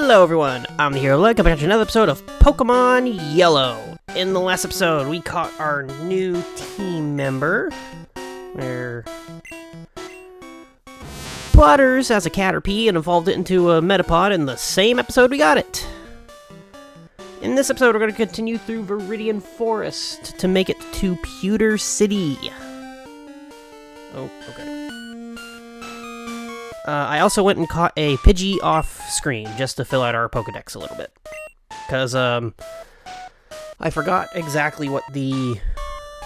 Hello everyone, I'm the Herooflead, coming back to another episode of Pokémon Yellow. In the last episode, we caught our new team member, where Butters has a Caterpie and evolved it into a Metapod. In the same episode, we got it. In this episode, we're going to continue through Viridian Forest to make it to Pewter City. Oh, okay. I also went and caught a Pidgey off screen just to fill out our Pokedex a little bit. Because, I forgot exactly what the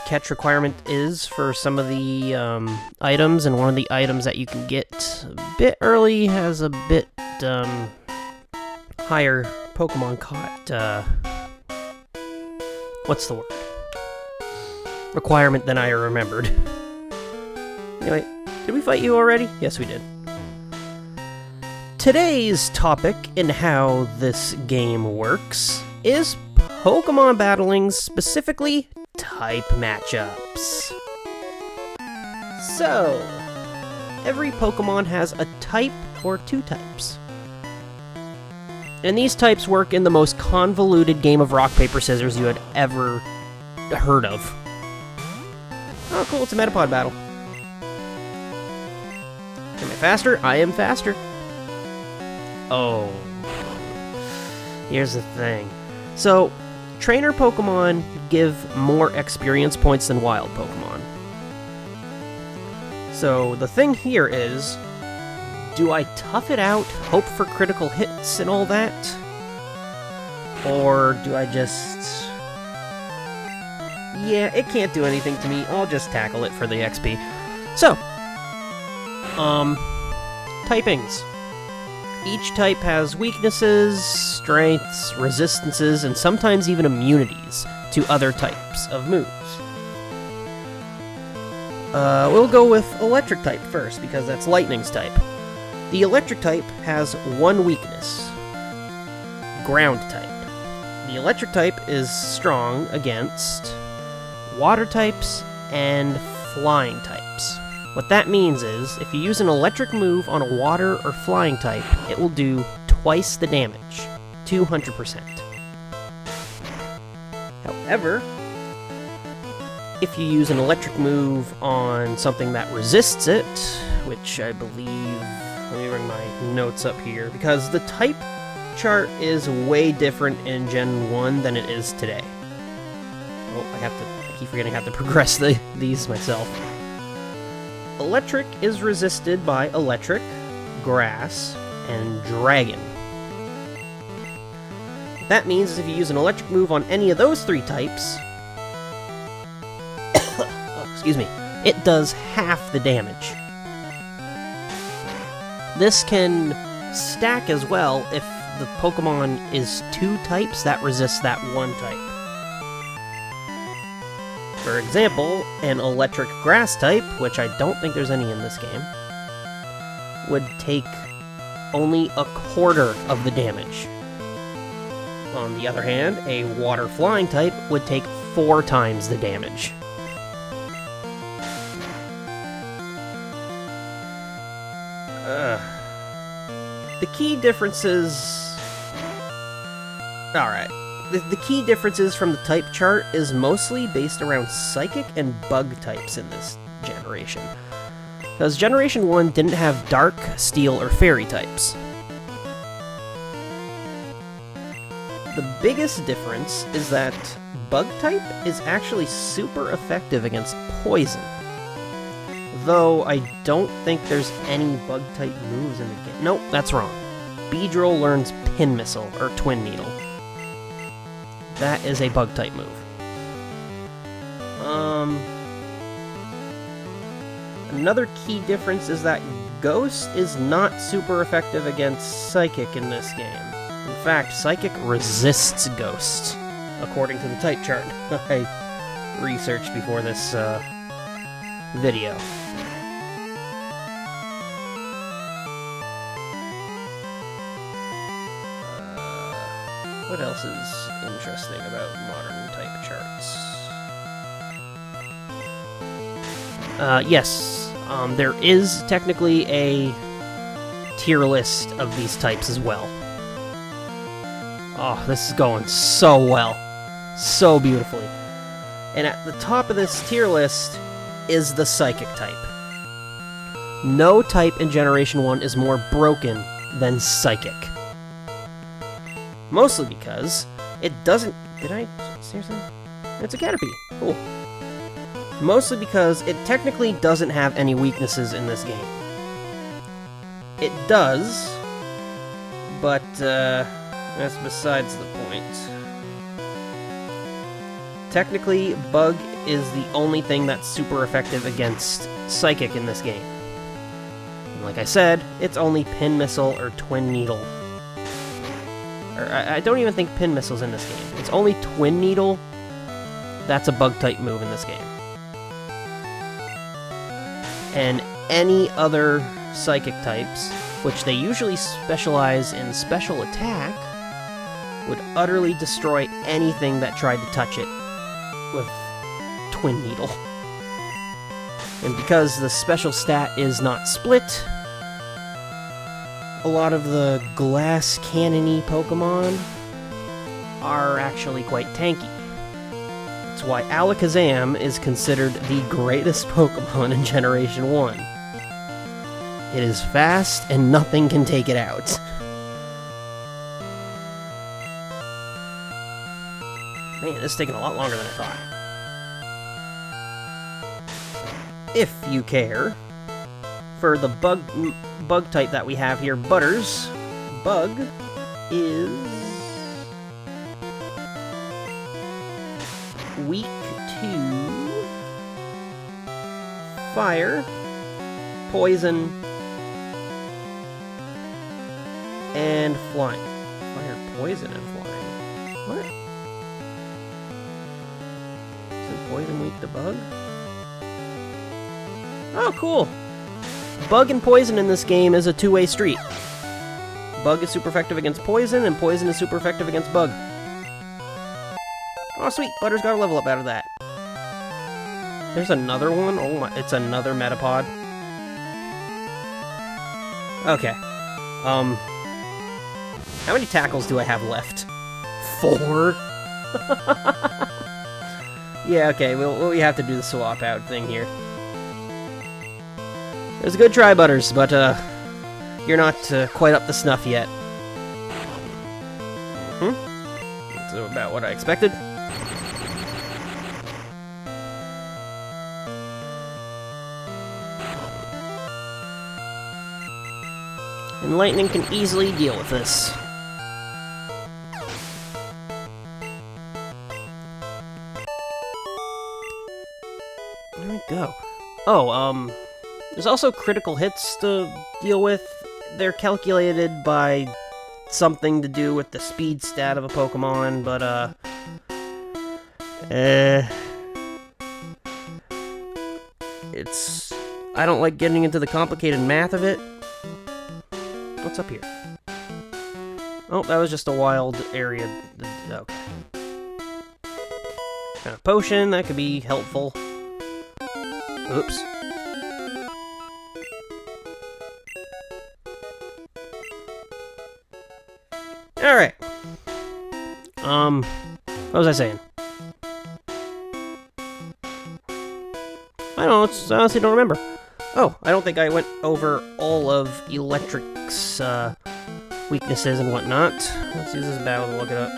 catch requirement is for some of the items, and one of the items that you can get a bit early has a bit higher Pokemon caught, what's the word? Requirement than I remembered. Anyway, did we fight you already? Yes, we did. Today's topic in how this game works is Pokemon battling, specifically type matchups. So, every Pokemon has a type or two types. And these types work in the most convoluted game of rock, paper, scissors you had ever heard of. Oh cool, it's a Metapod battle. Am I faster? I am faster. Oh. Here's the thing. So, trainer Pokemon give more experience points than wild Pokemon. So, the thing here is, do I tough it out, hope for critical hits and all that? Or do I just... Yeah, it can't do anything to me. I'll just tackle it for the XP. So, typings. Each type has weaknesses, strengths, resistances, and sometimes even immunities to other types of moves. We'll go with electric type first, because that's lightning's type. The electric type has one weakness: ground type. The electric type is strong against water types and flying types. What that means is, if you use an electric move on a water or flying type, it will do twice the damage, 200%. However, if you use an electric move on something that resists it, which I believe... Let me bring my notes up here, because the type chart is way different in Gen 1 than it is today. Oh, I keep forgetting I have to progress these myself. Electric is resisted by electric, grass, and dragon. That means if you use an electric move on any of those three types, oh, excuse me, it does half the damage. This can stack as well if the Pokemon is two types that resist that one type. For example, an electric grass type, which I don't think there's any in this game, would take only a quarter of the damage. On the other hand, a water flying type would take 4 times the damage. The key differences... Alright. The key differences from the type chart is mostly based around Psychic and Bug types in this generation. Because Generation 1 didn't have Dark, Steel, or Fairy types. The biggest difference is that Bug type is actually super effective against Poison. Though I don't think there's any Bug type moves in the game. Nope, that's wrong. Beedrill learns Pin Missile, or Twin Needle. That is a bug type move. Another key difference is that Ghost is not super effective against Psychic in this game. In fact, Psychic resists Ghost, according to the type chart I researched before this video. What else is interesting about modern type charts? Yes, there is technically a tier list of these types as well. Oh, this is going so well. So beautifully. And at the top of this tier list is the Psychic type. No type in Generation 1 is more broken than Psychic. Mostly because it doesn't... Did I... Seriously? It's a Caterpie. Cool. Mostly because it technically doesn't have any weaknesses in this game. It does, but that's besides the point. Technically, Bug is the only thing that's super effective against Psychic in this game. And like I said, it's only Pin Missile or Twin Needle. Or I don't even think Pin Missile's in this game. It's only Twin Needle. That's a Bug-type move in this game. And any other Psychic types, which they usually specialize in special attack, would utterly destroy anything that tried to touch it with Twin Needle. And because the special stat is not split, a lot of the glass cannon-y Pokemon are actually quite tanky. That's why Alakazam is considered the greatest Pokemon in Generation 1. It is fast, and nothing can take it out. Man, this is taking a lot longer than I thought. If you care, for the bug type that we have here, Butters, Bug is weak to fire, poison, and flying. Fire, poison, and flying. What? Isn't poison weak to bug? Oh, cool! Bug and poison in this game is a two-way street. Bug is super effective against poison, and poison is super effective against bug. Oh, sweet! Butters got a level up out of that. There's another one? Oh my, it's another Metapod. Okay. How many tackles do I have left? 4? Yeah, okay, we have to do the swap out thing here. It was a good try, Butters, but, you're not quite up to snuff yet. That's about what I expected. And lightning can easily deal with this. There we go. Oh, there's also critical hits to deal with. They're calculated by something to do with the speed stat of a Pokemon, but, it's... I don't like getting into the complicated math of it. What's up here? Oh, that was just a wild area. Okay. Kind of potion, that could be helpful. Oops. Alright. What was I saying? I honestly don't remember. Oh, I don't think I went over all of Electric's weaknesses and whatnot. Let's use this battle to look it up.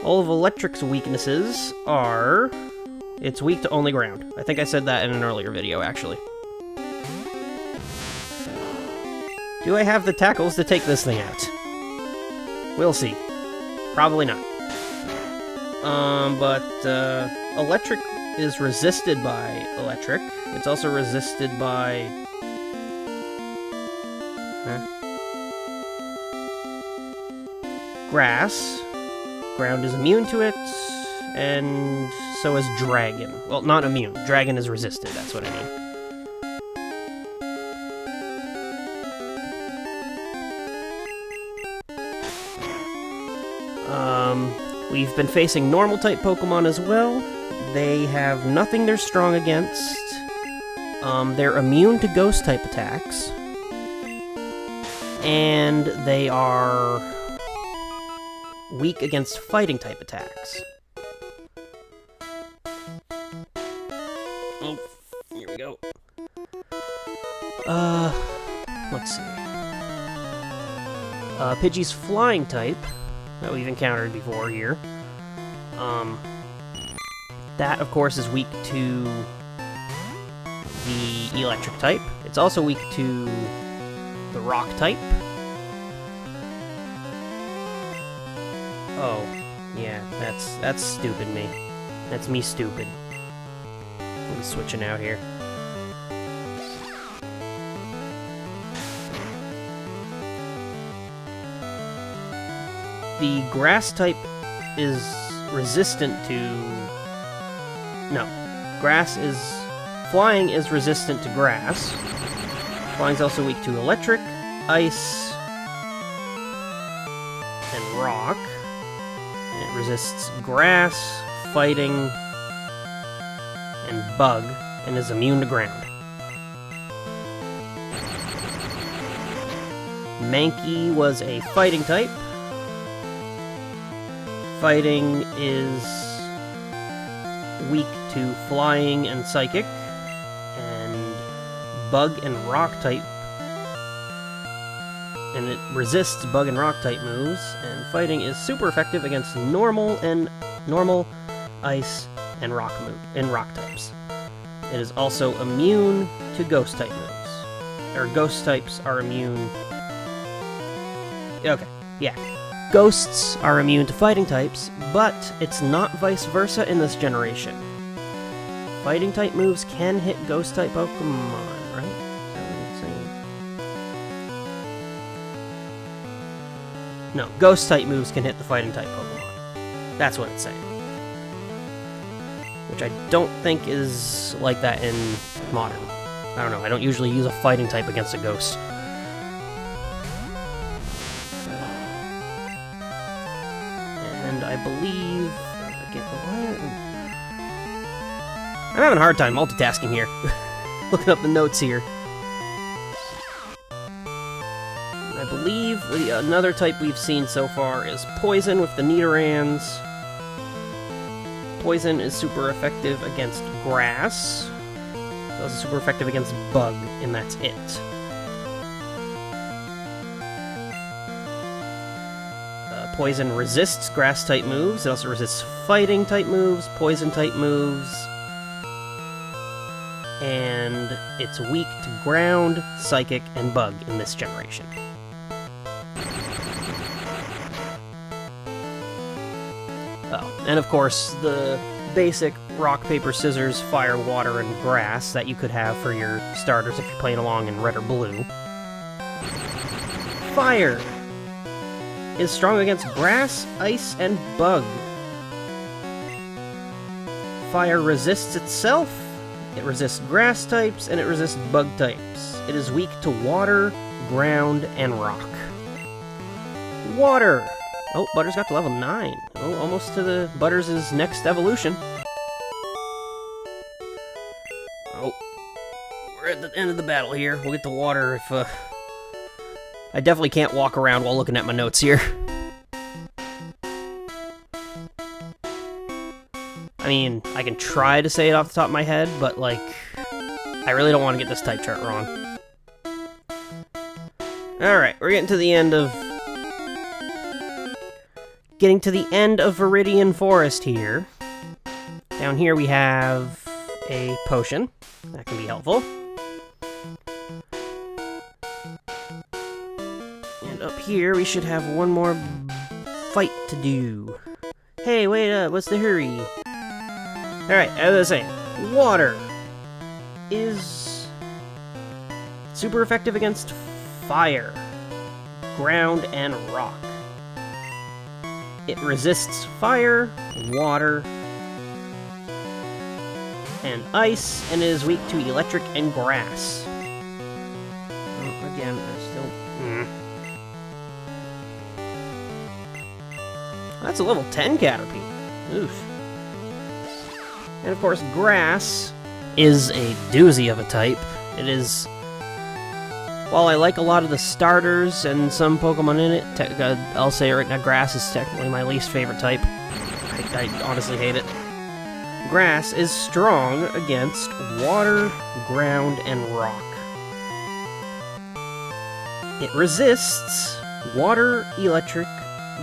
All of Electric's weaknesses are... It's weak to only ground. I think I said that in an earlier video, actually. Do I have the tackles to take this thing out? We'll see. Probably not. But Electric is resisted by Electric. It's also resisted by... Grass. Ground is immune to it, and so is Dragon. Well, not immune. Dragon is resisted, that's what I mean. We've been facing normal-type Pokemon as well. They have nothing they're strong against. They're immune to Ghost-type attacks. and they are weak against fighting type attacks. Oh, here we go. Let's see. Pidgey's flying type, that we've encountered before here. That, of course, is weak to the electric type. It's also weak to the rock type. Oh, yeah, that's stupid me. That's me stupid. I'm switching out here. The grass type is resistant to... No. Flying is resistant to grass. Flying's also weak to electric, ice, and rock. And it resists grass, fighting, and bug, and is immune to ground. Mankey was a fighting type. Fighting is weak to flying and psychic, and bug and rock type, and it resists bug and rock type moves, and fighting is super effective against normal, ice, and rock types. It is also immune to ghost type moves. Or ghost types are immune... Okay, yeah. Ghosts are immune to fighting types, but it's not vice versa in this generation. Fighting type moves can hit ghost type Pokemon, right? Is that what it's saying? No, ghost type moves can hit the fighting type Pokemon. That's what it's saying. Which I don't think is like that in Modern. I don't know, I don't usually use a fighting type against a ghost. And I believe... I'm having a hard time multitasking here. Looking up the notes here. I believe another type we've seen so far is Poison with the Nidorans. Poison is super effective against grass. It's also super effective against bug, and that's it. Poison resists grass-type moves. It also resists fighting-type moves, poison-type moves, and it's weak to ground, psychic, and bug in this generation. Oh, and of course, the basic rock, paper, scissors, fire, water, and grass that you could have for your starters if you're playing along in red or blue. Fire is strong against grass, ice, and bug. Fire resists itself, it resists grass types, and it resists bug types. It is weak to water, ground, and rock. Water! Oh, Butters got to level 9. Oh, almost to the Butters' next evolution. Oh. We're at the end of the battle here. We'll get to water if, I definitely can't walk around while looking at my notes here. I mean, I can try to say it off the top of my head, but, like, I really don't want to get this type chart wrong. Alright, we're getting to the end of... Viridian Forest here. Down here we have a potion. That can be helpful. And up here we should have one more fight to do. Hey, wait up, what's the hurry? Alright, as I was saying, water is super effective against fire, ground, and rock. It resists fire, water, and ice, and is weak to electric and grass. Oh, again, I still... That's a level 10 Caterpie. Oof. And of course, grass is a doozy of a type. It is While I like a lot of the starters and some Pokemon in it, I'll say right now, Grass is technically my least favorite type. I honestly hate it. Grass is strong against water, ground, and rock. It resists water, electric,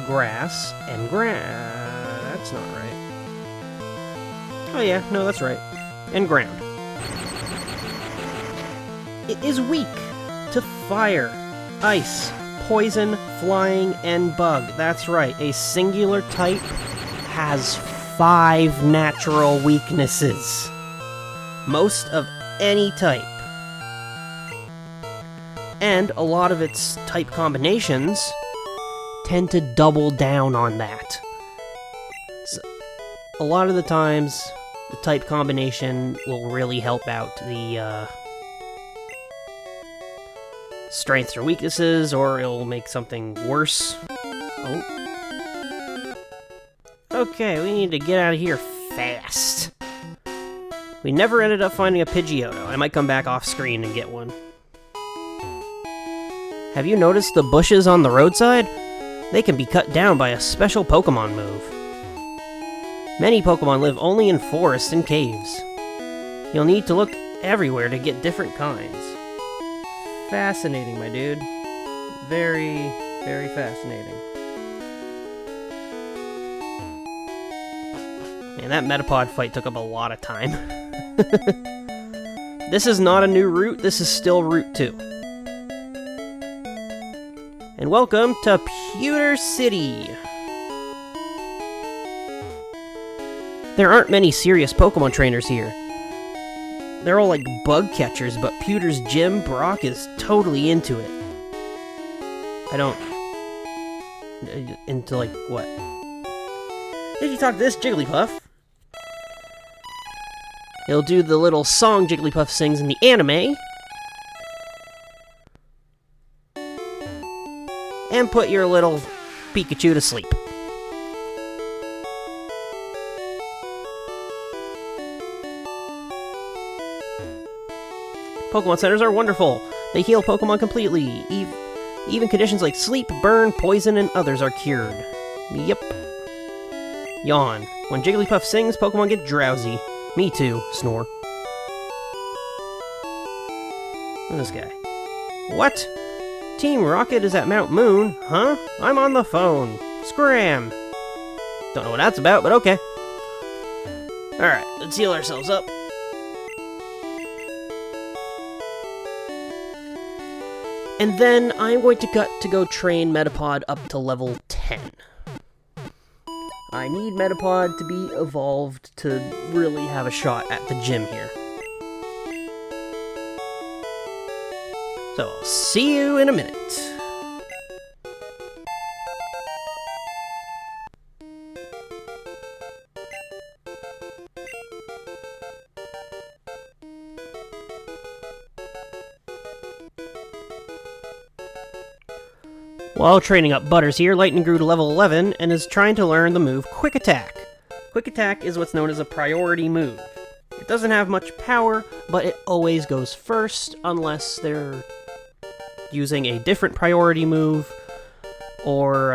grass, and That's not right. Oh yeah, no, that's right. And ground. It is weak to fire, ice, poison, flying, and bug. That's right, a singular type has 5 natural weaknesses. Most of any type. And a lot of its type combinations tend to double down on that. So, a lot of the times, the type combination will really help out the strengths or weaknesses, or it'll make something worse. Oh. Okay, we need to get out of here fast. We never ended up finding a Pidgeotto. I might come back off screen and get one. Have you noticed the bushes on the roadside? They can be cut down by a special Pokemon move. Many Pokemon live only in forests and caves. You'll need to look everywhere to get different kinds. Fascinating, my dude. Very, very fascinating. Man, that Metapod fight took up a lot of time. This is not a new route, this is still Route 2. And welcome to Pewter City! There aren't many serious Pokemon trainers here. They're all like bug catchers, but Pewter's gym, Brock, is totally into it. I don't... Into, like, what? Did you talk to this Jigglypuff? He'll do the little song Jigglypuff sings in the anime. And put your little Pikachu to sleep. Pokemon centers are wonderful. They heal Pokemon completely. Even conditions like sleep, burn, poison, and others are cured. Yep. Yawn. When Jigglypuff sings, Pokemon get drowsy. Me too. Snore. Look at this guy. What? Team Rocket is at Mount Moon? Huh? I'm on the phone. Scram! Don't know what that's about, but okay. Alright, let's heal ourselves up. And then I'm going to cut to go train Metapod up to level 10. I need Metapod to be evolved to really have a shot at the gym here. So, I'll see you in a minute. While training up Butters here, Lightning grew to level 11 and is trying to learn the move Quick Attack. Quick Attack is what's known as a priority move. It doesn't have much power, but it always goes first unless they're using a different priority move, or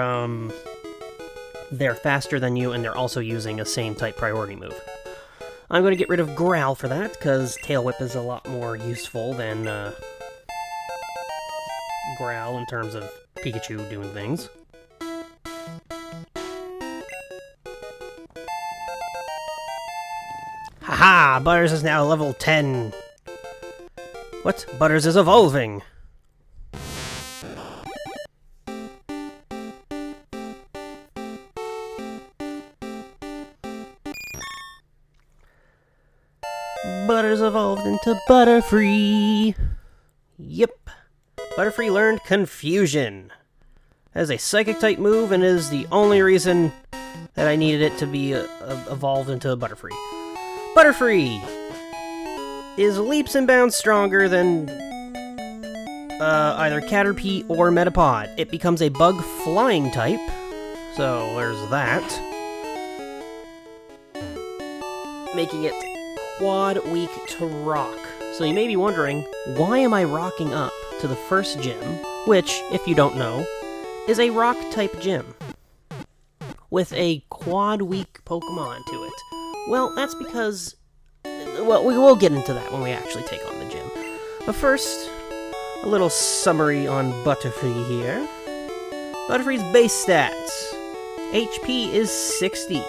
they're faster than you and they're also using a same type priority move. I'm going to get rid of Growl for that, because Tail Whip is a lot more useful than Growl in terms of Pikachu doing things. Haha! Butters is now level 10. What? Butters is evolving! Butters evolved into Butterfree! Yep. Butterfree learned Confusion. That is a Psychic-type move and is the only reason that I needed it to be evolved into a Butterfree. Butterfree is leaps and bounds stronger than either Caterpie or Metapod. It becomes a Bug Flying type, so there's that. Making it Quad weak to Rock. So you may be wondering, why am I rocking up to the first gym, which, if you don't know, is a rock-type gym, with a quad-weak Pokemon to it? Well, that's because... well, we will get into that when we actually take on the gym. But first, a little summary on Butterfree here. Butterfree's base stats. HP is 60. We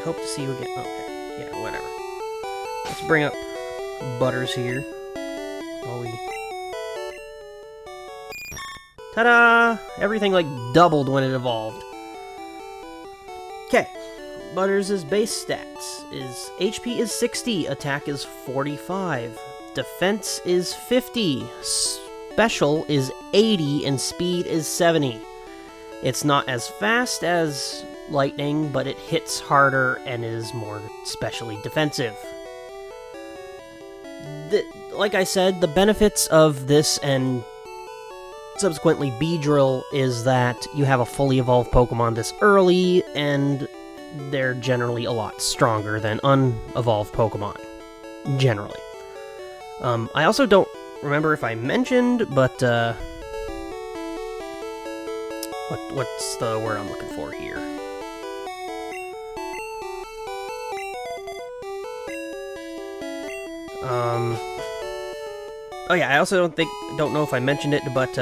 hope to see you again. Okay, yeah, whatever. Let's bring up Butters here. Ta-da! Everything, like, doubled when it evolved. Okay. Butters' base stats is HP is 60, attack is 45, defense is 50, special is 80, and speed is 70. It's not as fast as lightning, but it hits harder and is more specially defensive. Like I said, the benefits of this and subsequently Beedrill is that you have a fully evolved Pokemon this early, and they're generally a lot stronger than unevolved Pokemon. Generally. I also don't remember if I mentioned, but, what's the word I'm looking for here? Oh yeah, I also don't know if I mentioned it, but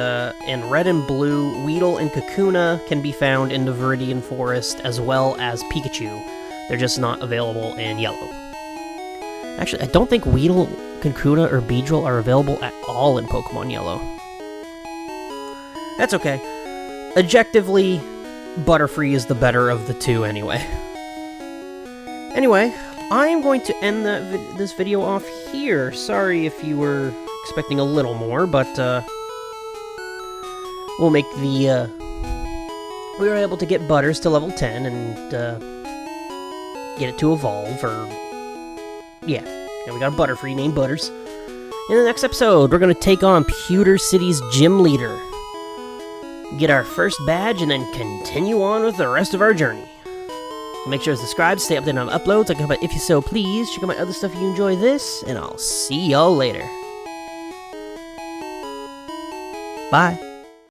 in Red and Blue, Weedle and Kakuna can be found in the Viridian Forest, as well as Pikachu. They're just not available in Yellow. Actually, I don't think Weedle, Kakuna, or Beedrill are available at all in Pokemon Yellow. That's okay. Objectively, Butterfree is the better of the two anyway. Anyway, I'm going to end this video off here. Sorry if you were expecting a little more, but we'll make the we were able to get Butters to level 10 and get it to evolve, or yeah, and we got a Butterfree named Butters. In the next episode, we're going to take on Pewter City's gym leader, get our first badge, and then continue on with the rest of our journey. So make sure to subscribe, stay updated on uploads, like about if you so please. Check out my other stuff if you enjoy this, and I'll see y'all later. Bye.